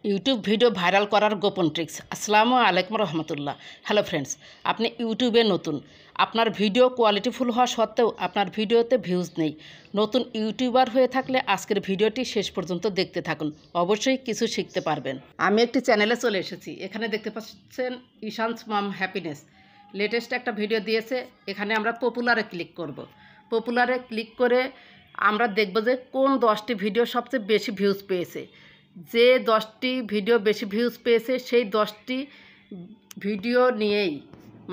YouTube video viral করার গোপন tricks. আসসালামু আলাইকুম রহমতুল্লাহ। হ্যালো ফ্রেন্ডস, আপনি ইউটিউবে নতুন, আপনার ভিডিও কোয়ালিটিফুল হওয়া সত্ত্বেও আপনার ভিডিওতে ভিউজ নেই। নতুন ইউটিউবার হয়ে থাকলে আজকের ভিডিওটি শেষ পর্যন্ত দেখতে থাকুন, অবশ্যই কিছু শিখতে পারবেন। আমি একটি চ্যানেলে চলে এসেছি। এখানে দেখতে পাচ্ছেন ঈশানস মম হ্যাপিনেস লেটেস্ট একটা ভিডিও দিয়েছে। এখানে আমরা পপুলারে ক্লিক করব। পপুলারে ক্লিক করে আমরা দেখব যে কোন 10টি ভিডিও সবচেয়ে বেশি ভিউজ পেয়েছে। যে 10টি ভিডিও বেশি ভিউজ পেয়েছে সেই 10টি ভিডিও নিয়েই,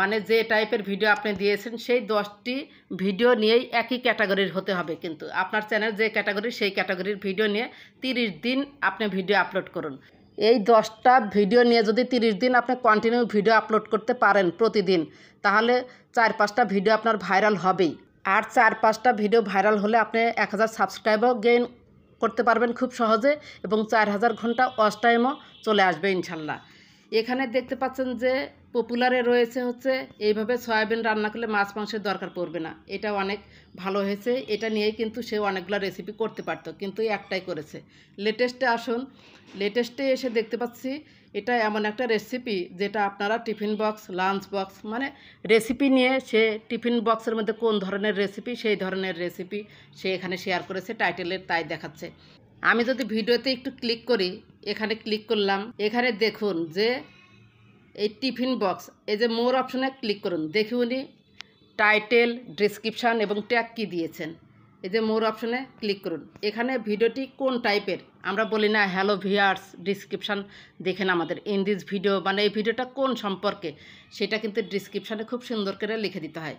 মানে যে টাইপের ভিডিও আপনি দিয়েছেন সেই 10টি ভিডিও নিয়েই একই ক্যাটাগরির হতে হবে। কিন্তু আপনার চ্যানেল যে ক্যাটাগরি সেই ক্যাটাগরির ভিডিও নিয়ে 30 দিন আপনি ভিডিও আপলোড করুন। এই 10টা ভিডিও নিয়ে যদি 30 দিন আপনি কন্টিনিউ ভিডিও আপলোড করতে পারেন প্রতিদিন, তাহলে 4-5টা ভিডিও আপনার ভাইরাল হবেই। আর 4-5টা ভিডিও ভাইরাল হলে আপনি 1000 সাবস্ক্রাইবার গেইন করতে পারবেন খুব সহজে, এবং 4000 ঘন্টা ওয়াচ টাইমও চলে আসবে ইনশাল্লাহ। এখানে দেখতে পাচ্ছেন যে পপুলারে রয়েছে হচ্ছে এইভাবে সয়াবিন রান্না করলে মাছ মাংসের দরকার পড়বে না। এটা অনেক ভালো হয়েছে। এটা নিয়েই কিন্তু সে অনেকগুলো রেসিপি করতে পারতো, কিন্তু একটাই করেছে। লেটেস্টে আসুন। লেটেস্টে এসে দেখতে পাচ্ছি এটা এমন একটা রেসিপি যেটা আপনারা টিফিন বক্স, লাঞ্চ বক্স, মানে রেসিপি নিয়ে সে টিফিন বক্সের মধ্যে কোন ধরনের রেসিপি সেই ধরনের রেসিপি সে এখানে শেয়ার করেছে। টাইটেলের তাই দেখাচ্ছে। আমি যদি ভিডিওতে একটু ক্লিক করি, এখানে ক্লিক করলাম, এখানে দেখুন যে এই টিফিন বক্স, এই যে মোর অপশনে ক্লিক করুন। দেখি উনি টাইটেল, ডেসক্রিপশান এবং ট্যাগ কী দিয়েছেন। এই যে মোর অপশনে ক্লিক করুন। এখানে ভিডিওটি কোন টাইপের, আমরা বলি না হ্যালো ভিউয়ার্স ডিসক্রিপশান দেখেন আমাদের ইন দিস ভিডিও, মানে এই ভিডিওটা কোন সম্পর্কে সেটা কিন্তু ডিসক্রিপশানে খুব সুন্দর করে লিখে দিতে হয়।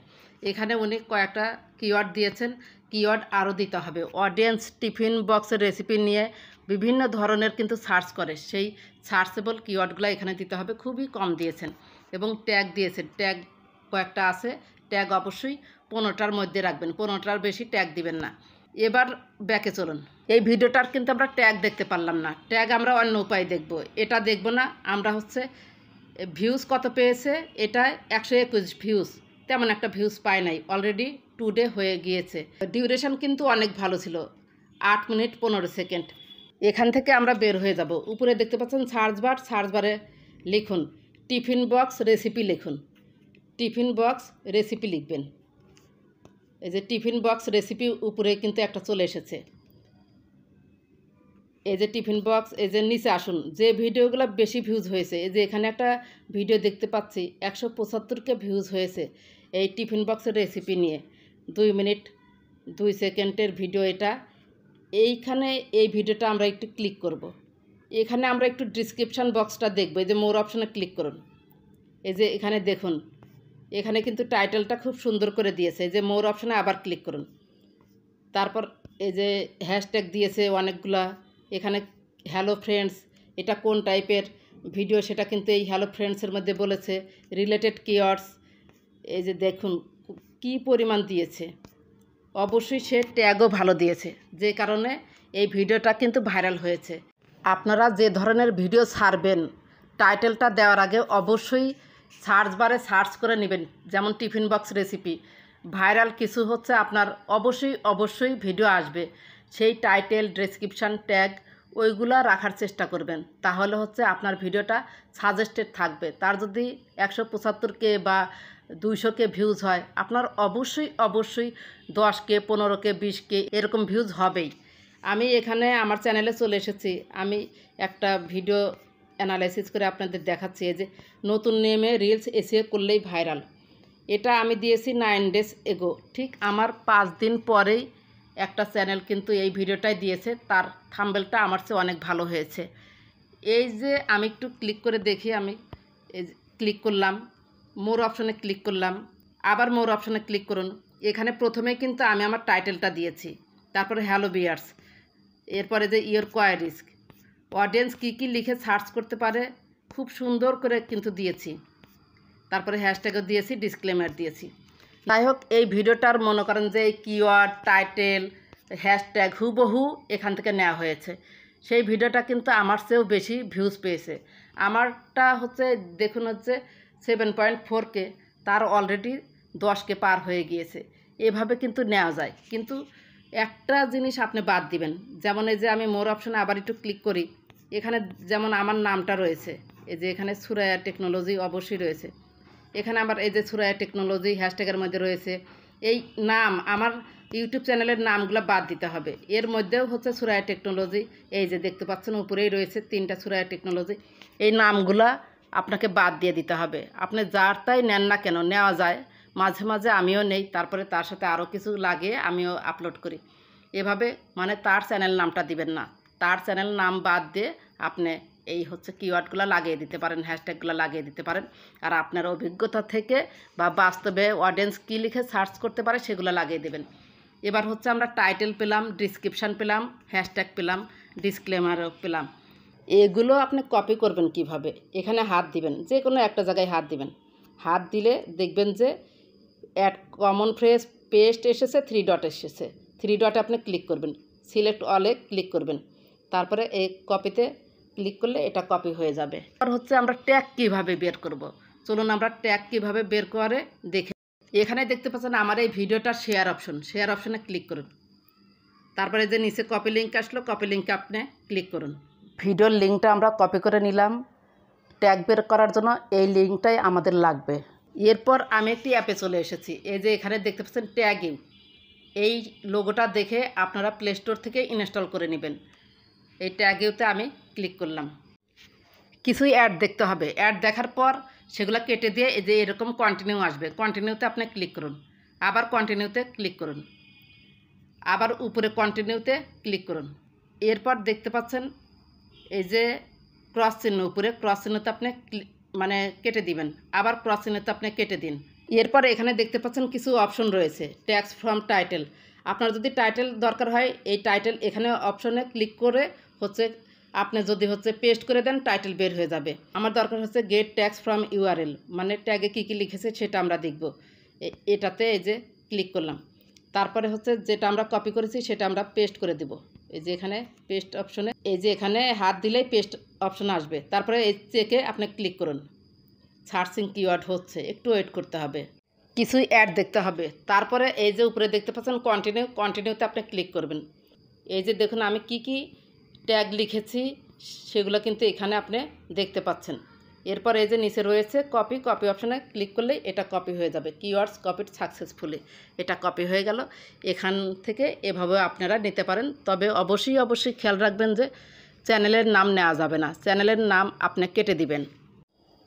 এখানে উনি কয়েকটা কিওয়ার্ড দিয়েছেন, কিওয়ার্ড আরও দিতে হবে। অডিয়েন্স টিফিন বক্সের রেসিপি নিয়ে বিভিন্ন ধরনের কিন্তু সার্চ করে, সেই সার্চেবল কিওয়ার্ডগুলো এখানে দিতে হবে। খুবই কম দিয়েছেন। এবং ট্যাগ দিয়েছেন, ট্যাগ কয়েকটা আছে। ট্যাগ অবশ্যই 15টার মধ্যে রাখবেন, 15টার বেশি ট্যাগ দিবেন না। এবার ব্যাকে চলুন। এই ভিডিওটার কিন্তু আমরা ট্যাগ দেখতে পারলাম না। ট্যাগ আমরা অন্য উপায় দেখব, এটা দেখব না। আমরা হচ্ছে ভিউজ কত পেয়েছে, এটা 121 ভিউজ, তেমন একটা ভিউজ পায় নাই, অলরেডি 2 ডে হয়ে গিয়েছে। ডিউরেশন কিন্তু অনেক ভালো ছিল, 8 মিনিট 15 সেকেন্ড। এখান থেকে আমরা বের হয়ে যাব। উপরে দেখতে পাচ্ছেন সার্চ বার, সার্চ বারে লিখুন টিফিন বক্স রেসিপি, লিখুন টিফিন বক্স রেসিপি লিখবেন। এই যে টিফিন বক্স রেসিপি উপরে কিন্তু একটা চলে এসেছে। এই যে টিফিন বক্স, এই যে নিচে আসুন, যে ভিডিওগুলো বেশি ভিউজ হয়েছে, এই যে এখানে একটা ভিডিও দেখতে পাচ্ছি 175কে ভিউজ হয়েছে এই টিফিন বক্সের রেসিপি নিয়ে। 2 মিনিট 2 সেকেন্ডের ভিডিও এটা। এইখানে এই ভিডিওটা আমরা একটু ক্লিক করব। এখানে আমরা একটু ডিসক্রিপশান বক্সটা দেখব। এই যে মোর অপশনে ক্লিক করুন। এই যে এখানে দেখুন, এখানে কিন্তু টাইটেলটা খুব সুন্দর করে দিয়েছে। এই যে মোর অপশনে আবার ক্লিক করুন। তারপর এই যে হ্যাশট্যাগ দিয়েছে অনেকগুলা। এখানে হ্যালো ফ্রেন্ডস, এটা কোন টাইপের ভিডিও সেটা কিন্তু এই হ্যালো ফ্রেন্ডসের মধ্যে বলেছে। রিলেটেড কিওয়ার্ডস, এই যে দেখুন কি পরিমাণ দিয়েছে। অবশ্যই সে ট্যাগও ভালো দিয়েছে, যে কারণে এই ভিডিওটা কিন্তু ভাইরাল হয়েছে। আপনারা যে ধরনের ভিডিও ছাড়বেন, টাইটেলটা দেওয়ার আগে অবশ্যই সার্চ বারে সার্চ করে নেবেন। যেমন টিফিন বক্স রেসিপি, ভাইরাল কিছু হচ্ছে আপনার অবশ্যই ভিডিও আসবে। সেই টাইটেল, ডেসক্রিপশান, ট্যাগ ওইগুলো রাখার চেষ্টা করবেন, তাহলে হচ্ছে আপনার ভিডিওটা সাজেস্টেড থাকবে। তার যদি 175K বা 200K ভিউজ হয়, আপনার অবশ্যই 10K, 15K, 20K এরকম ভিউজ হবেই। আমি এখানে আমার চ্যানেলে চলে এসেছি। আমি একটা ভিডিও অ্যানালাইসিস করে আপনাদের দেখাচ্ছি। এই যে নতুন নেমে রিলস এসিও করলেই ভাইরাল, এটা আমি দিয়েছি 9 ডেজ এগো। ঠিক আমার 5 দিন পরেই একটা চ্যানেল কিন্তু এই ভিডিওটাই দিয়েছে, তার থাম্বনেলটা আমার চেয়ে অনেক ভালো হয়েছে। এই যে আমি একটু ক্লিক করে দেখি, আমি এই ক্লিক করলাম, মোর অপশনে ক্লিক করলাম, আবার মোর অপশনে ক্লিক করুন। এখানে প্রথমে কিন্তু আমি আমার টাইটেলটা দিয়েছি, তারপরে হ্যালো ভিউয়ার্স, এরপরে যে ইয়োর কোয়ারিজ, অডিয়েন্স কী লিখে সার্চ করতে পারে খুব সুন্দর করে কিন্তু দিয়েছি। তারপরে হ্যাশট্যাগও দিয়েছি, ডিসক্লেমার দিয়েছি। যাই হোক, এই ভিডিওটার মনে করেন যে এই কিওয়ার্ড, টাইটেল, হ্যাশট্যাগ হুবহু এখান থেকে নেওয়া হয়েছে। সেই ভিডিওটা কিন্তু আমার চেয়েও বেশি ভিউজ পেয়েছে। আমারটা হচ্ছে দেখুন হচ্ছে 7.4K, তার অলরেডি 10K পার হয়ে গিয়েছে। এভাবে কিন্তু নেওয়া যায়, কিন্তু একটা জিনিস আপনি বাদ দিবেন। যেমন এই যে আমি মোর অপশনে আবার একটু ক্লিক করি, এখানে যেমন আমার নামটা রয়েছে, এই যে এখানে সুরাইয়া টেকনোলজি অবশ্যই রয়েছে। এখানে আবার এই যে সুরাইয়া টেকনোলজি হ্যাশট্যাগের মধ্যে রয়েছে। এই নাম আমার ইউটিউব চ্যানেলের নামগুলো বাদ দিতে হবে। এর মধ্যেও হচ্ছে সুরাইয়া টেকনোলজি, এই যে দেখতে পাচ্ছেন উপরেই রয়েছে 3টা সুরাইয়া টেকনোলজি। এই নামগুলা আপনাকে বাদ দিয়ে দিতে হবে। আপনি যার তাই নেন না কেন, নেওয়া যায়, মাঝে মাঝে আমিও নেই, তারপরে তার সাথে আরও কিছু লাগিয়ে আমিও আপলোড করি। এভাবে মানে তার চ্যানেল নামটা দিবেন না, তার চ্যানেল নাম বাদ দিয়ে আপনি এই হচ্ছে কিওয়ার্ডগুলো লাগিয়ে দিতে পারেন, হ্যাশট্যাগুলো লাগিয়ে দিতে পারেন। আর আপনার অভিজ্ঞতা থেকে বা বাস্তবে অডিয়েন্স কী লিখে সার্চ করতে পারে সেগুলো লাগিয়ে দেবেন। এবার হচ্ছে আমরা টাইটেল পেলাম, ডিসক্রিপশান পেলাম, হ্যাশট্যাগ পেলাম, ডিসক্লেমারও পেলাম। এগুলো আপনি কপি করবেন কিভাবে? এখানে হাত দিবেন, যে কোনো একটা জায়গায় হাত দিবেন। হাত দিলে দেখবেন যে অ্যাড কমন ফ্রেজ পেস্ট এসেছে, 3 ডট এসেছে। 3 ডটে আপনি ক্লিক করবেন, সিলেক্ট অলে ক্লিক করবেন, তারপরে এই কপিতে ক্লিক করলে এটা কপি হয়ে যাবে। আর হচ্ছে আমরা ট্যাগ কিভাবে বের করব, চলুন আমরা ট্যাগ কিভাবে বের করে দেখে। এখানে দেখতে পাচ্ছেন আমার এই ভিডিওটার শেয়ার অপশন, শেয়ার অপশনে ক্লিক করুন। তারপরে যে নিচে কপি লিঙ্ক আসলো, কপি লিঙ্কে আপনি ক্লিক করুন। ভিডিওর লিঙ্কটা আমরা কপি করে নিলাম। ট্যাগ বের করার জন্য এই লিঙ্কটাই আমাদের লাগবে। এরপর আমি একটি অ্যাপে চলে এসেছি। এই যে এখানে দেখতে পাচ্ছেন ট্যাগিং, এই লোগোটা দেখে আপনারা প্লে স্টোর থেকে ইনস্টল করে নেবেন। এই ট্যাগিংতে আমি ক্লিক করলাম। কিছুই অ্যাড দেখতে হবে, অ্যাড দেখার পর সেগুলো কেটে দিয়ে এই যে এরকম কন্টিনিউ আসবে, কন্টিনিউতে আপনি ক্লিক করুন, আবার কন্টিনিউতে ক্লিক করুন, আবার উপরে কন্টিনিউতে ক্লিক করুন। এরপর দেখতে পাচ্ছেন এই যে ক্রস চিহ্ন, উপরে ক্রস চিহ্নতে আপনি মানে কেটে দিবেন, আবার ক্রস চিহ্নতে আপনি কেটে দিন। এরপর এখানে দেখতে পাচ্ছেন কিছু অপশন রয়েছে, ট্যাক্স ফ্রম টাইটেল। আপনার যদি টাইটেল দরকার হয়, এই টাইটেল এখানে অপশনে ক্লিক করে হচ্ছে আপনি যদি হচ্ছে পেস্ট করে দেন, টাইটেল বের হয়ে যাবে। আমার দরকার হচ্ছে গেট ট্যাক্স ফ্রম ইউআরএল, মানে ট্যাগে কী কী লিখেছে সেটা আমরা দেখব। এটাতে এই যে ক্লিক করলাম, তারপরে হচ্ছে যেটা আমরা কপি করেছি সেটা আমরা পেস্ট করে দেব। এই যে এখানে পেস্ট অপশনে, এই যে এখানে হাত দিলেই পেস্ট অপশন আসবে, তারপরে এই চেকে আপনি ক্লিক করুন। সার্চিং কিওয়ার্ড হচ্ছে, একটু ওয়েট করতে হবে, কিছুই অ্যাড দেখতে হবে। তারপরে এই যে উপরে দেখতে পাচ্ছেন কন্টিনিউ, কন্টিনিউতে আপনি ক্লিক করবেন। এই যে দেখুন আমি কি কি ট্যাগ লিখেছি সেগুলো কিন্তু এখানে আপনি দেখতে পাচ্ছেন। এরপর এই যে নিচে রয়েছে কপি, কপি অপশানে ক্লিক করলেই এটা কপি হয়ে যাবে। কিওয়ার্ডস কপিড সাকসেসফুলি, এটা কপি হয়ে গেল। এখান থেকে এভাবে আপনারা নিতে পারেন, তবে অবশ্যই খেয়াল রাখবেন যে চ্যানেলের নাম নেওয়া যাবে না, চ্যানেলের নাম আপনি কেটে দিবেন।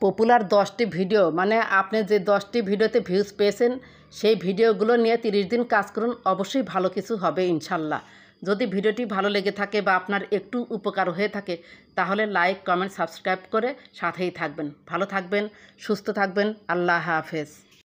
পপুলার 10টি ভিডিও, মানে আপনি যে 10টি ভিডিওতে ভিউজ পেয়েছেন সেই ভিডিওগুলো নিয়ে 30 দিন কাজ করুন, অবশ্যই ভালো কিছু হবে ইনশাল্লাহ। যদি ভিডিওটি ভালো লেগে থাকে বা আপনার একটু উপকার হয়ে থাকে, তাহলে লাইক, কমেন্ট, সাবস্ক্রাইব করে সাথেই থাকবেন। ভালো থাকবেন, সুস্থ থাকবেন। আল্লাহ হাফেজ।